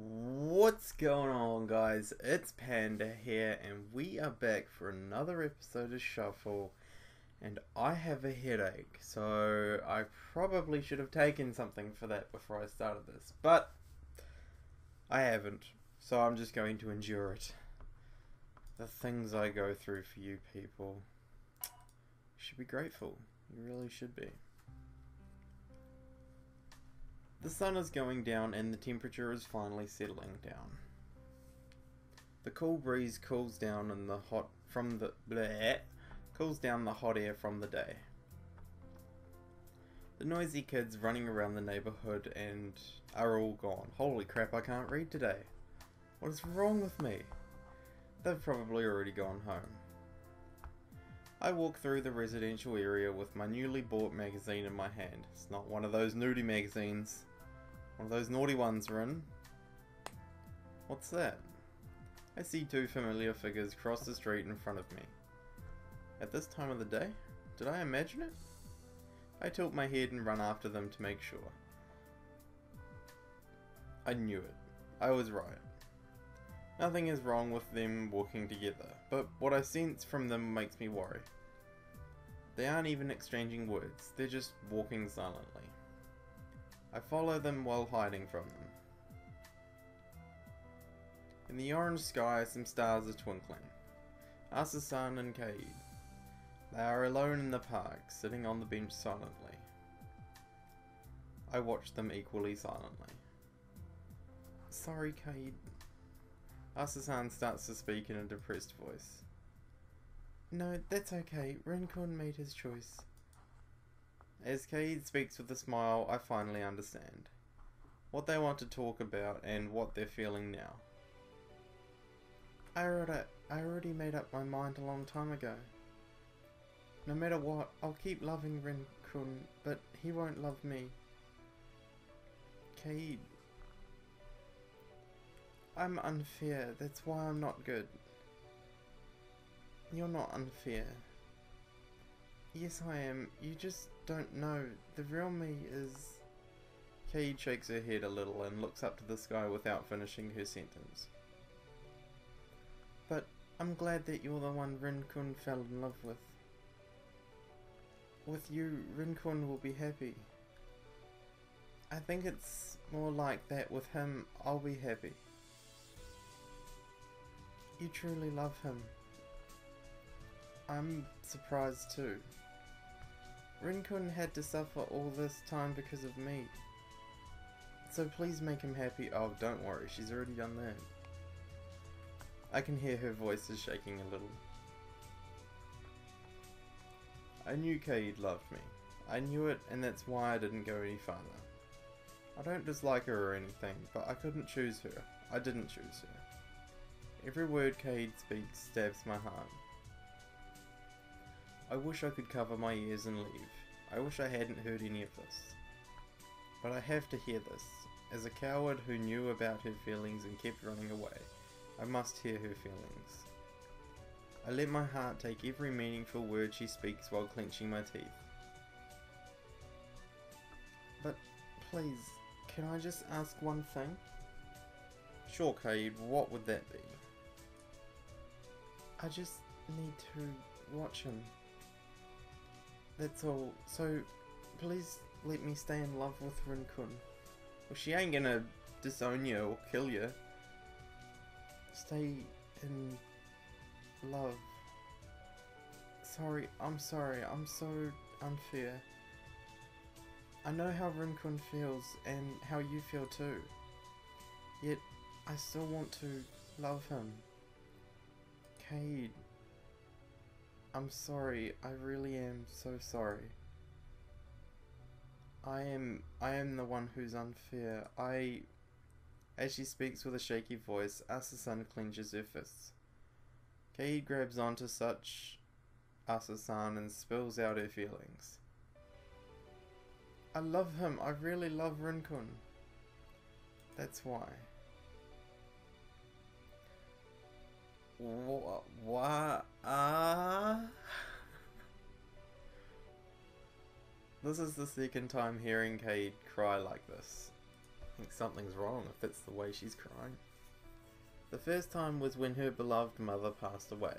What's going on, guys? It's Panda here, and we are back for another episode of Shuffle. And I have a headache, so I probably should have taken something for that before I started this, but I haven't, so I'm just going to endure it. The things I go through for you people. You should be grateful. You really should be. The sun is going down and the temperature is finally settling down. The cool breeze cools down the hot air from the day. The noisy kids running around the neighborhood and are all gone. Holy crap, I can't read today. What is wrong with me? They've probably already gone home. I walk through the residential area with my newly bought magazine in my hand. It's not one of those nudie magazines. One of those naughty ones, Rin. What's that? I see two familiar figures cross the street in front of me. At this time of the day? Did I imagine it? I tilt my head and run after them to make sure. I knew it. I was right. Nothing is wrong with them walking together, but what I sense from them makes me worry. They aren't even exchanging words, they're just walking silently. I follow them while hiding from them. In the orange sky, some stars are twinkling. Asa-san and Kaid. They are alone in the park, sitting on the bench silently. I watch them equally silently. Sorry, Kaid. Asa-san starts to speak in a depressed voice. No, that's okay. Rin-kun made his choice. As Kaid speaks with a smile, I finally understand what they want to talk about and what they're feeling now. I already made up my mind a long time ago. No matter what, I'll keep loving Rin-kun, but he won't love me. Kaid. I'm unfair, that's why I'm not good. You're not unfair. Yes, I am. You just don't know. The real me is... Kaid shakes her head a little and looks up to the sky without finishing her sentence. But I'm glad that you're the one Rin-kun fell in love with. With you, Rin-kun will be happy. I think it's more like that with him, I'll be happy. You truly love him. I'm surprised too. Rin-kun had to suffer all this time because of me. So please make him happy. Oh, don't worry, she's already done that. I can hear her voice is shaking a little. I knew Kaid loved me. I knew it, and that's why I didn't go any farther. I don't dislike her or anything, but I couldn't choose her. I didn't choose her. Every word Kaid speaks stabs my heart. I wish I could cover my ears and leave. I wish I hadn't heard any of this. But I have to hear this. As a coward who knew about her feelings and kept running away, I must hear her feelings. I let my heart take every meaningful word she speaks while clenching my teeth. But please, can I just ask one thing? Sure, Kaid, what would that be? I just need to watch him. That's all. So, please let me stay in love with Rin-kun. Well, she ain't gonna disown you or kill you. Stay in love. I'm sorry, I'm so unfair. I know how Rin-kun feels and how you feel too. Yet, I still want to love him. Kaid. I'm sorry, I really am so sorry. I am the one who's unfair. As she speaks with a shaky voice, Asa-san clenches her fists. Kaid grabs onto such Asa-san and spills out her feelings. I love him, I really love Rin-kun. That's why. What? This is the second time hearing Kaid cry like this. think something's wrong if it's the way she's crying. The first time was when her beloved mother passed away.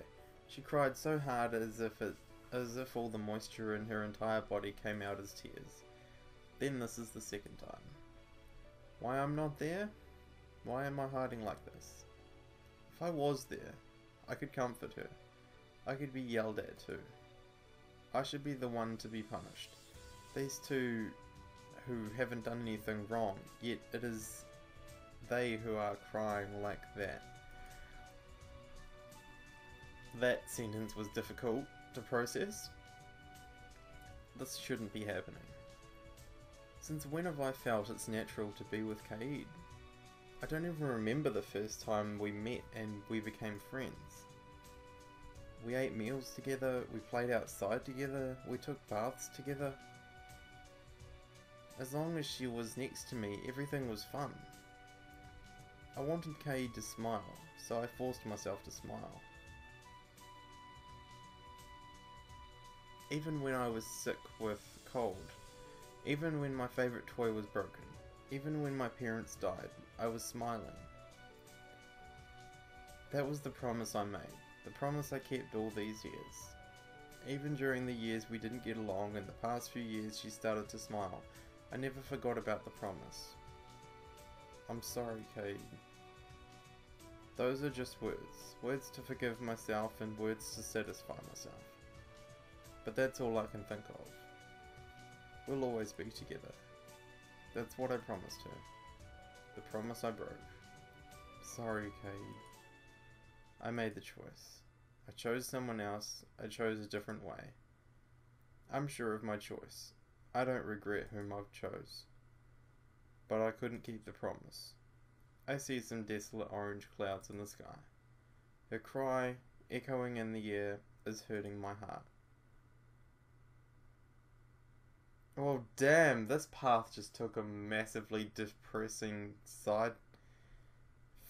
She cried so hard as if all the moisture in her entire body came out as tears. Then this is the second time. Why I'm not there? Why am I hiding like this? If I was there, I could comfort her. I could be yelled at too. I should be the one to be punished. These two who haven't done anything wrong, yet it is they who are crying like that. That sentence was difficult to process. This shouldn't be happening. Since when have I felt it's natural to be with Kaid? I don't even remember the first time we met and we became friends. We ate meals together, we played outside together, we took baths together. As long as she was next to me, everything was fun. I wanted Kaid to smile, so I forced myself to smile. Even when I was sick with cold, even when my favourite toy was broken, even when my parents died, I was smiling. That was the promise I made, the promise I kept all these years. Even during the years we didn't get along, in the past few years she started to smile. I never forgot about the promise. I'm sorry, Kaid. Those are just words. Words to forgive myself and words to satisfy myself. But that's all I can think of. We'll always be together. That's what I promised her. The promise I broke. Sorry, Kaid. I made the choice. I chose someone else. I chose a different way. I'm sure of my choice. I don't regret whom I've chose. But I couldn't keep the promise. I see some desolate orange clouds in the sky. Her cry, echoing in the air, is hurting my heart. Oh damn, this path just took a massively depressing side.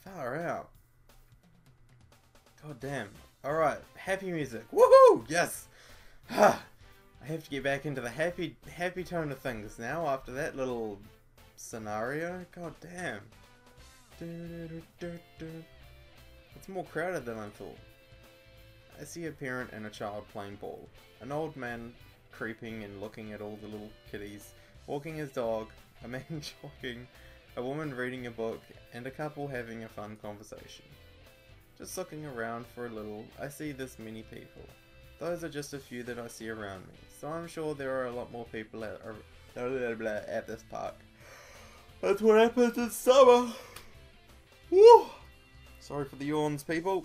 Far out. God damn. Alright, happy music. Woohoo! Yes! I have to get back into the happy tone of things now after that little scenario. God damn. It's more crowded than I thought. I see a parent and a child playing ball. An old man creeping and looking at all the little kitties, walking his dog, a man jogging, a woman reading a book, and a couple having a fun conversation. Just looking around for a little, I see this many people. Those are just a few that I see around me, so I'm sure there are a lot more people at this park. That's what happens in summer! Woo! Sorry for the yawns, people.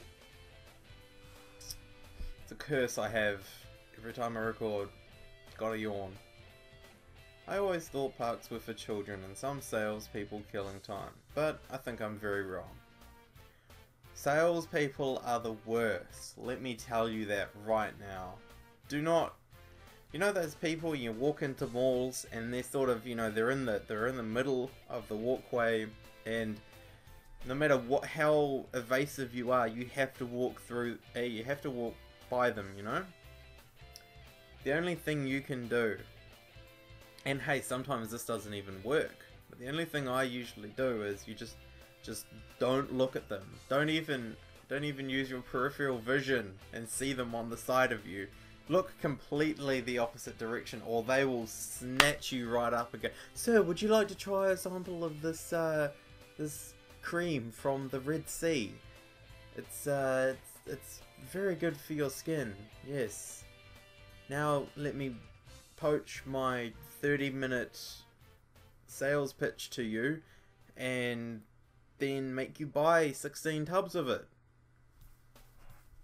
It's a curse I have every time I record. Gotta yawn. I always thought parks were for children and some salespeople killing time, but I think I'm very wrong. Salespeople are the worst. Let me tell you that right now. Do not. You know those people, you walk into malls and they're sort of, you know, they're in the middle of the walkway, and no matter how evasive you are, you have to walk by them, you know? The only thing you can do, and hey, sometimes this doesn't even work, but the only thing I usually do is you just don't look at them. Don't even use your peripheral vision and see them on the side of you. Look completely the opposite direction, or they will snatch you right up and go, "Sir, would you like to try a sample of this cream from the Red Sea? It's very good for your skin. Yes. Now let me poach my 30-minute sales pitch to you, and then make you buy 16 tubs of it."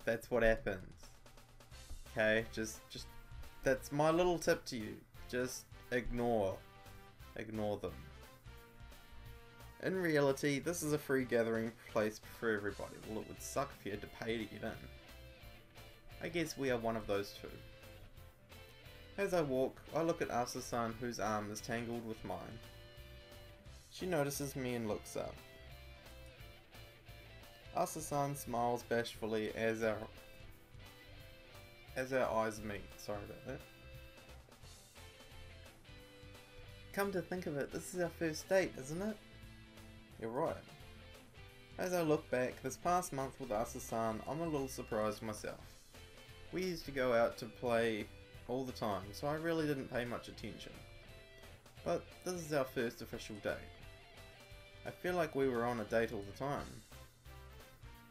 That's what happens. Okay, just that's my little tip to you. Just ignore them. In reality, this is a free gathering place for everybody. Well, it would suck if you had to pay to get in. I guess we are one of those two. As I walk, I look at Asa-san, whose arm is tangled with mine. She notices me and looks up. Asa-san smiles bashfully as our eyes meet. Sorry about that. Come to think of it, this is our first date, isn't it? You're right. As I look back, this past month with Asa-san, I'm a little surprised myself. We used to go out to play all the time, so I really didn't pay much attention. But this is our first official date. I feel like we were on a date all the time.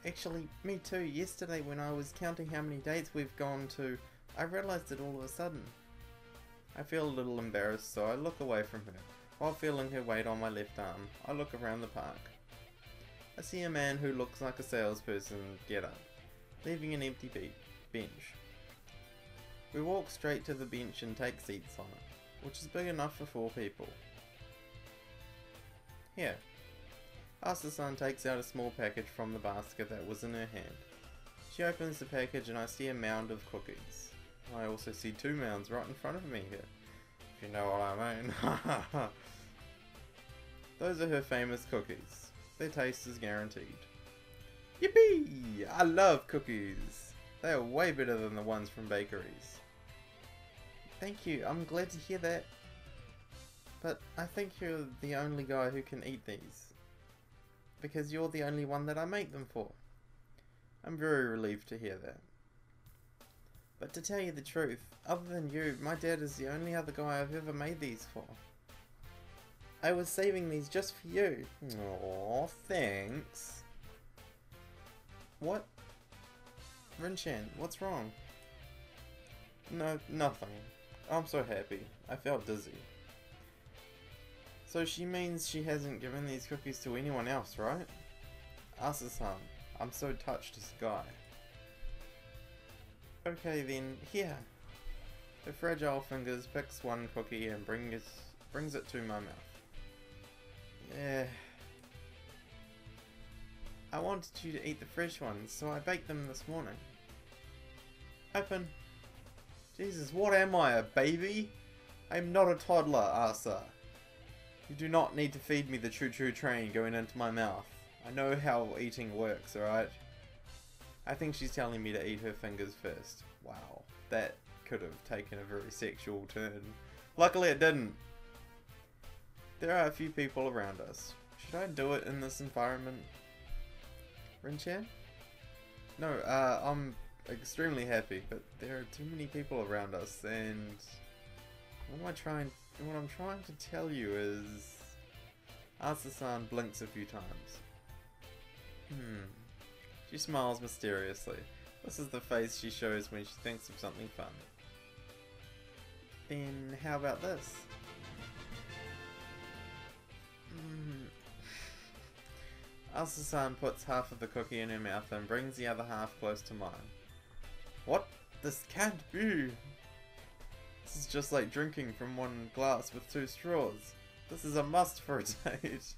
Actually, me too. Yesterday when I was counting how many dates we've gone to, I realised it all of a sudden. I feel a little embarrassed, so I look away from her. While feeling her weight on my left arm, I look around the park. I see a man who looks like a salesperson get up, leaving an empty bench. We walk straight to the bench and take seats on it, which is big enough for 4 people. Here. Asa-san takes out a small package from the basket that was in her hand. She opens the package and I see a mound of cookies. I also see 2 mounds right in front of me here, if you know what I mean. Those are her famous cookies. Their taste is guaranteed. Yippee! I love cookies! They are way better than the ones from bakeries. Thank you, I'm glad to hear that. But I think you're the only guy who can eat these. Because you're the only one that I make them for. I'm very relieved to hear that. But to tell you the truth, other than you, my dad is the only other guy I've ever made these for. I was saving these just for you. Aww, thanks. What? Rin-chan, what's wrong? No, nothing. I'm so happy. I felt dizzy. So she means she hasn't given these cookies to anyone else, right? Asa-san, I'm so touched as a guy. Okay then, here. Her fragile fingers picks one cookie and brings it to my mouth. Yeah. I wanted you to eat the fresh ones, so I baked them this morning. Open. Jesus, what am I, a baby? I'm not a toddler, Asa. You do not need to feed me the choo-choo train going into my mouth. I know how eating works, alright? I think she's telling me to eat her fingers first. Wow, that could have taken a very sexual turn. Luckily it didn't. There are a few people around us. Should I do it in this environment? Rin-chan? No, I'm extremely happy, but there are too many people around us, and what I'm trying to tell you is... Asa-san blinks a few times. She smiles mysteriously. This is the face she shows when she thinks of something fun. Then how about this? Asa-san puts half of the cookie in her mouth and brings the other half close to mine. What? This can't be! This is just like drinking from one glass with 2 straws. This is a must for a date.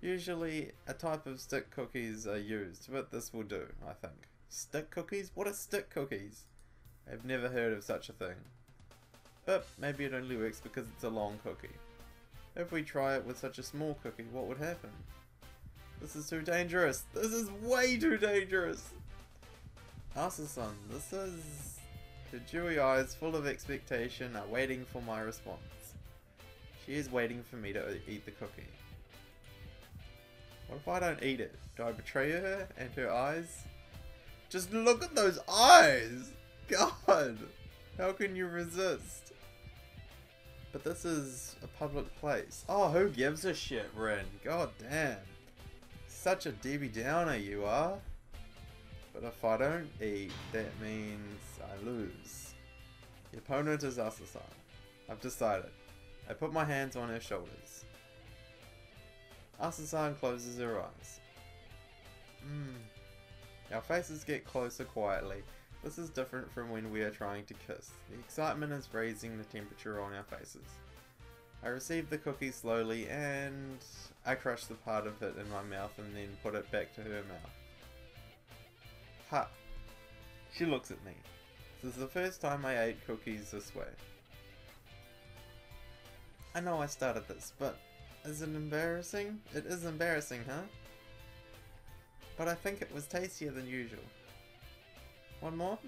Usually, a type of stick cookies are used, but this will do, I think. Stick cookies? What are stick cookies? I've never heard of such a thing. But maybe it only works because it's a long cookie. If we try it with such a small cookie, what would happen? This is too dangerous. This is way too dangerous. Asa-san, this is... Her dewy eyes, full of expectation, are waiting for my response. She is waiting for me to eat the cookie. What if I don't eat it? Do I betray her and her eyes? Just look at those eyes! God! How can you resist? But this is a public place. Oh, who gives a shit, Rin? God damn. Such a Debbie Downer you are. But if I don't eat, that means I lose. The opponent is Asa-san. I've decided. I put my hands on her shoulders. Asa-san closes her eyes. Our faces get closer quietly. This is different from when we are trying to kiss. The excitement is raising the temperature on our faces. I receive the cookie slowly and I crush the part of it in my mouth and then put it back to her mouth. Ha! She looks at me. This is the first time I ate cookies this way. I know I started this, but is it embarrassing? It is embarrassing, huh? But I think it was tastier than usual. One more?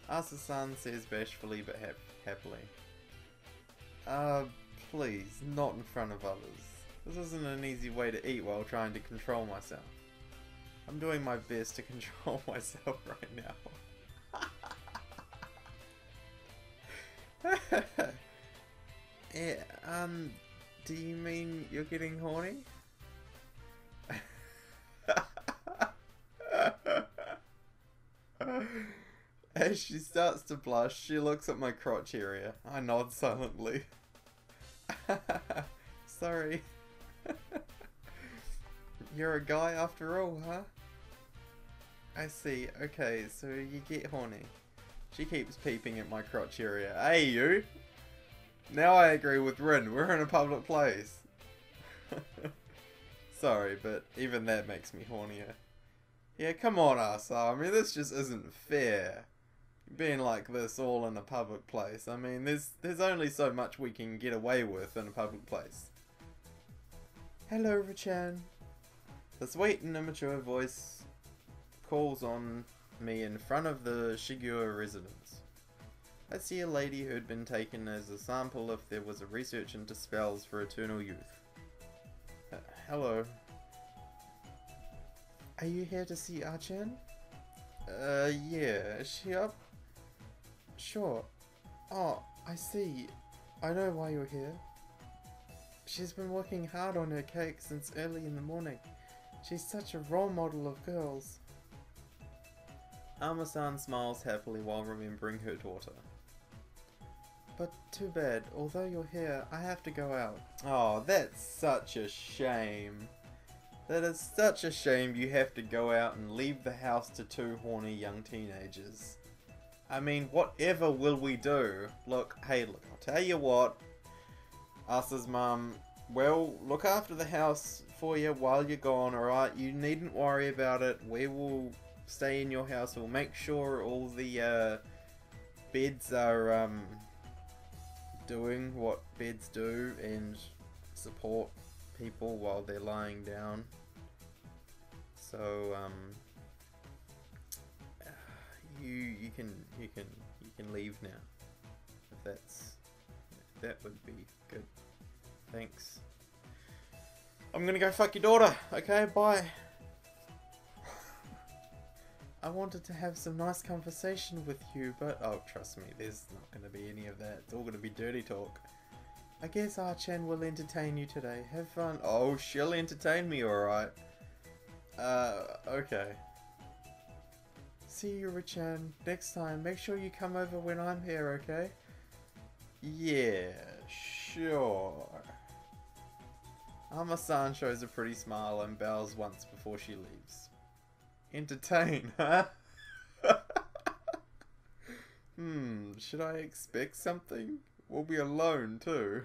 Asa-san says bashfully but happily. Please, not in front of others. This isn't an easy way to eat while trying to control myself. I'm doing my best to control myself right now. Yeah, do you mean you're getting horny? As she starts to blush, she looks at my crotch area. I nod silently. Sorry. You're a guy after all, huh? I see. Okay, so you get horny. She keeps peeping at my crotch area. Hey, you! Now I agree with Rin. We're in a public place. Sorry, but even that makes me hornier. Yeah, come on, arsehole. I mean, this just isn't fair. Being like this all in a public place. I mean, there's only so much we can get away with in a public place. Hello, Richan. The sweet and immature voice calls on me in front of the Shigure residence. I see a lady who'd been taken as a sample if there was a research into spells for eternal youth. Hello. Are you here to see Archan? Yeah. Is she up? Sure. Oh, I see. I know why you're here. She's been working hard on her cake since early in the morning. She's such a role model of girls. Ama-san smiles happily while remembering her daughter. But too bad, although you're here, I have to go out. Oh, that's such a shame. That is such a shame you have to go out and leave the house to two horny young teenagers. I mean, whatever will we do? Look, I'll tell you what. Us mum, we'll look after the house for you while you're gone, alright? You needn't worry about it. We will stay in your house. We'll make sure all the beds are doing what beds do and support people while they're lying down. So you can leave now if that would be good. Thanks. I'm gonna go fuck your daughter. Okay, bye. I wanted to have some nice conversation with you, but oh, trust me, there's not going to be any of that. It's all going to be dirty talk. I guess Archan will entertain you today. Have fun. Oh, she'll entertain me, alright. Okay. See you, Richan. Next time, make sure you come over when I'm here, okay? Yeah, sure. Ama-san shows a pretty smile and bows once before she leaves. Entertain, huh? Should I expect something? We'll be alone too.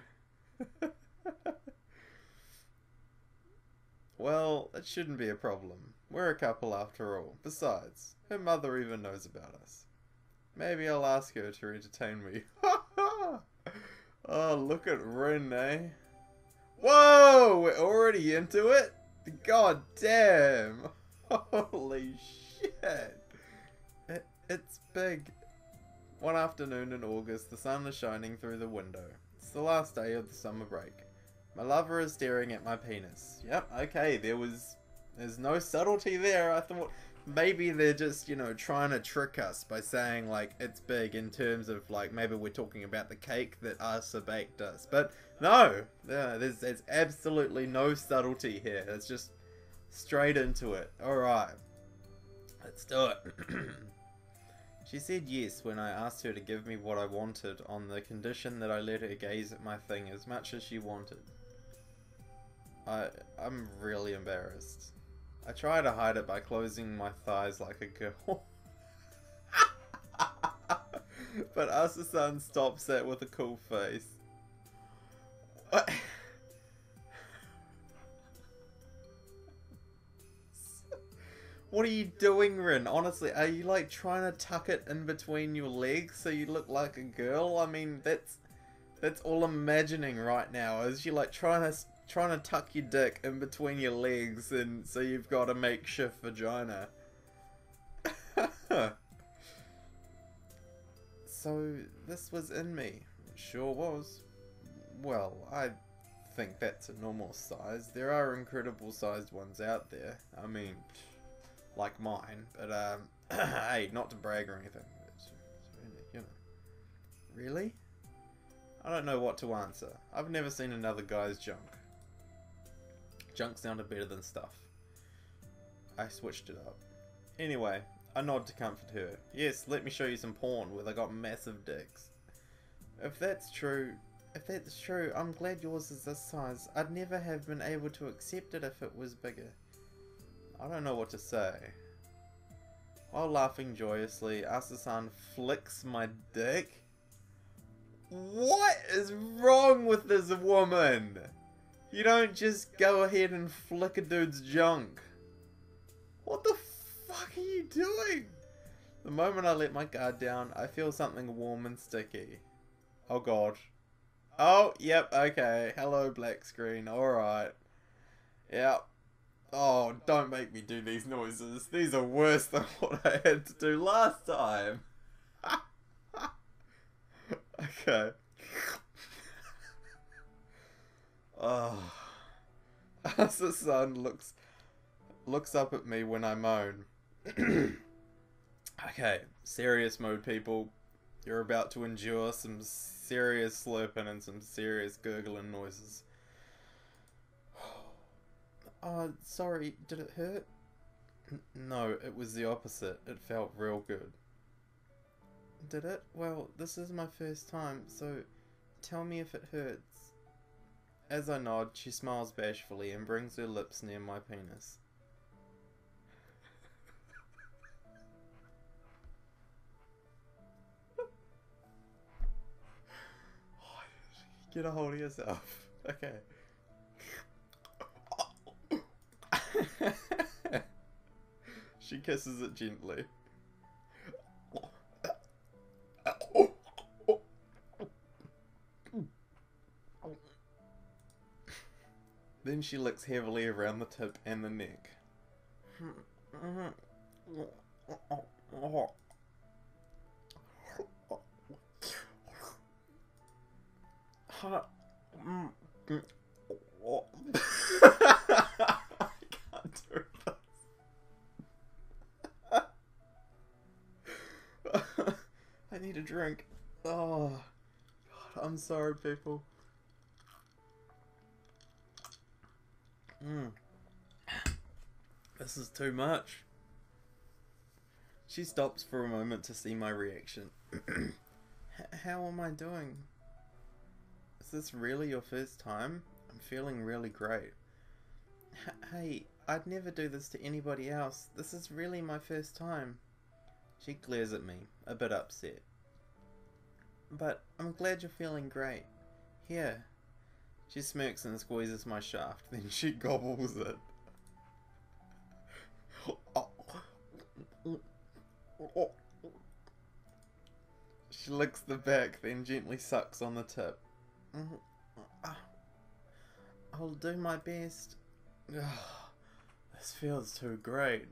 Well, it shouldn't be a problem. We're a couple after all. Besides, her mother even knows about us. Maybe I'll ask her to entertain me. Oh, look at Rin, eh? Whoa! We're already into it? God damn! Holy shit! It's big. One afternoon in August, the sun is shining through the window. It's the last day of the summer break. My lover is staring at my penis. Yep, okay, there's no subtlety there. I thought maybe they're just, you know, trying to trick us by saying, like, it's big in terms of, like, maybe we're talking about the cake that Asa baked us. But no, there's absolutely no subtlety here. It's just straight into it. Alright, let's do it. She said yes when I asked her to give me what I wanted on the condition that I let her gaze at my thing as much as she wanted. I'm really embarrassed. I try to hide it by closing my thighs like a girl. But Asa-san stops that with a cool face. What? What are you doing, Rin? Honestly, are you like trying to tuck it in between your legs so you look like a girl? I mean, that's all I'm imagining right now. Is you like trying to tuck your dick in between your legs, and so you've got a makeshift vagina. So this was in me. It sure was. Well, I think that's a normal size. There are incredible sized ones out there. I mean, like mine. But, hey, not to brag or anything. It's really, you know. Really? I don't know what to answer. I've never seen another guy's junk. Junk sounded better than stuff. I switched it up. Anyway, I nod to comfort her. Yes, let me show you some porn where they got massive dicks. If that's true, I'm glad yours is this size. I'd never have been able to accept it if it was bigger. I don't know what to say. While laughing joyously, Asa-san flicks my dick. What is wrong with this woman? You don't just go ahead and flick a dude's junk. What the fuck are you doing? The moment I let my guard down, I feel something warm and sticky. Oh god. Oh, yep, okay. Hello, black screen. Alright. Yep. Oh, don't make me do these noises. These are worse than what I had to do last time. Okay. Oh. As the sun looks up at me when I moan. Okay, serious mode, people. You're about to endure some serious slurping and some serious gurgling noises. Sorry, did it hurt? No, it was the opposite. It felt real good. Did it? Well, this is my first time, so tell me if it hurts. As I nod, she smiles bashfully and brings her lips near my penis. Get a hold of yourself. Okay. She kisses it gently. Then she licks heavily around the tip and the neck. I can't do this. I need a drink. Oh, God, I'm sorry, people. This is too much. She stops for a moment to see my reaction. How am I doing? Is this really your first time? I'm feeling really great. Hey, I'd never do this to anybody else. This is really my first time. She glares at me, a bit upset. But I'm glad you're feeling great. Here. She smirks and squeezes my shaft, then she gobbles it. She licks the back, then gently sucks on the tip. I'll do my best. This feels too great.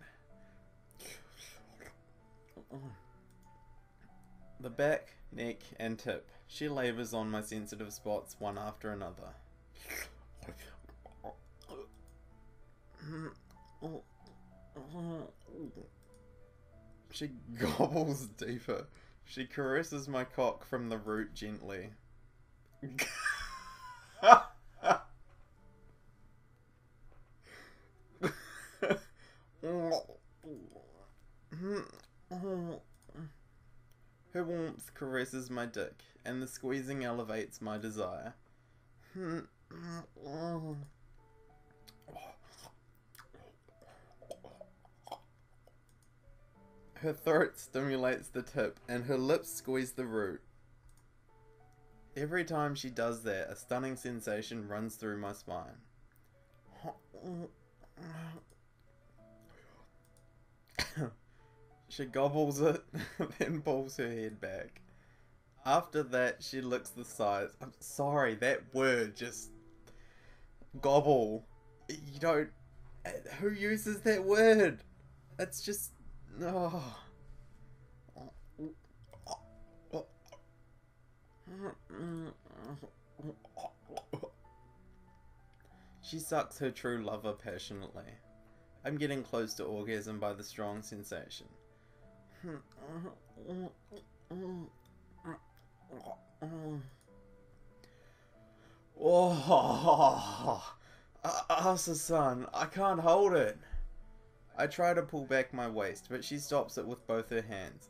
The back, neck, and tip. She labors on my sensitive spots one after another. She gobbles deeper. She caresses my cock from the root gently. Her warmth caresses my dick, and the squeezing elevates my desire. Her throat stimulates the tip, and her lips squeeze the root. Every time she does that, a stunning sensation runs through my spine. She gobbles it, then pulls her head back. After that, she licks the sides. I'm sorry, that word just... Gobble. You don't... Who uses that word? It's just... Oh. She sucks her true lover passionately. I'm getting close to orgasm by the strong sensation. Oh, Asa-san, I can't hold it. I try to pull back my waist, but she stops it with both her hands.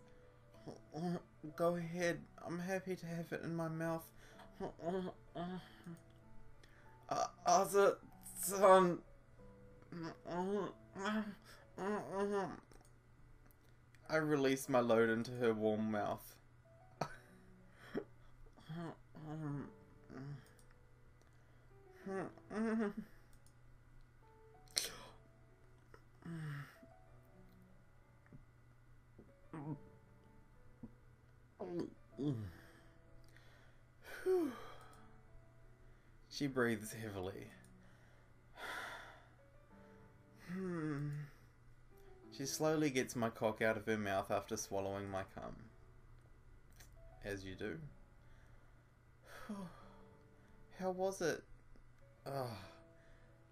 Go ahead, I'm happy to have it in my mouth. Asa-san. I release my load into her warm mouth. She breathes heavily. She slowly gets my cock out of her mouth after swallowing my cum. As you do. How was it? Oh,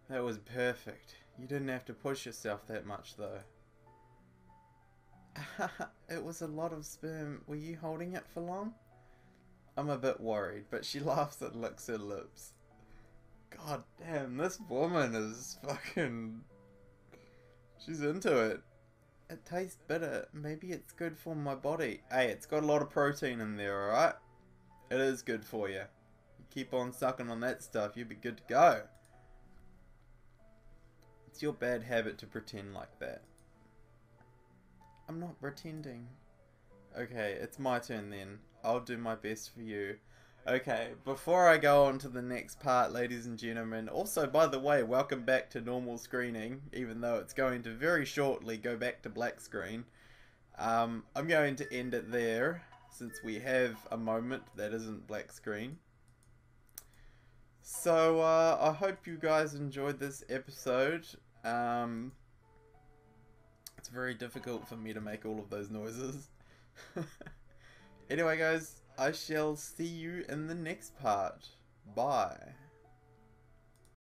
that was perfect. You didn't have to push yourself that much though. It was a lot of sperm. Were you holding it for long? I'm a bit worried, but she laughs and licks her lips. God damn, this woman is fucking... She's into it. It tastes bitter. Maybe it's good for my body. Hey, it's got a lot of protein in there, alright? It is good for you. You keep on sucking on that stuff, you'll be good to go. It's your bad habit to pretend like that. I'm not pretending. Okay, it's my turn then. I'll do my best for you. Okay, before I go on to the next part, ladies and gentlemen, also, by the way, welcome back to normal screening, even though it's going to very shortly go back to black screen. I'm going to end it there, since we have a moment that isn't black screen. So, I hope you guys enjoyed this episode. It's very difficult for me to make all of those noises. Anyway guys, I shall see you in the next part. Bye.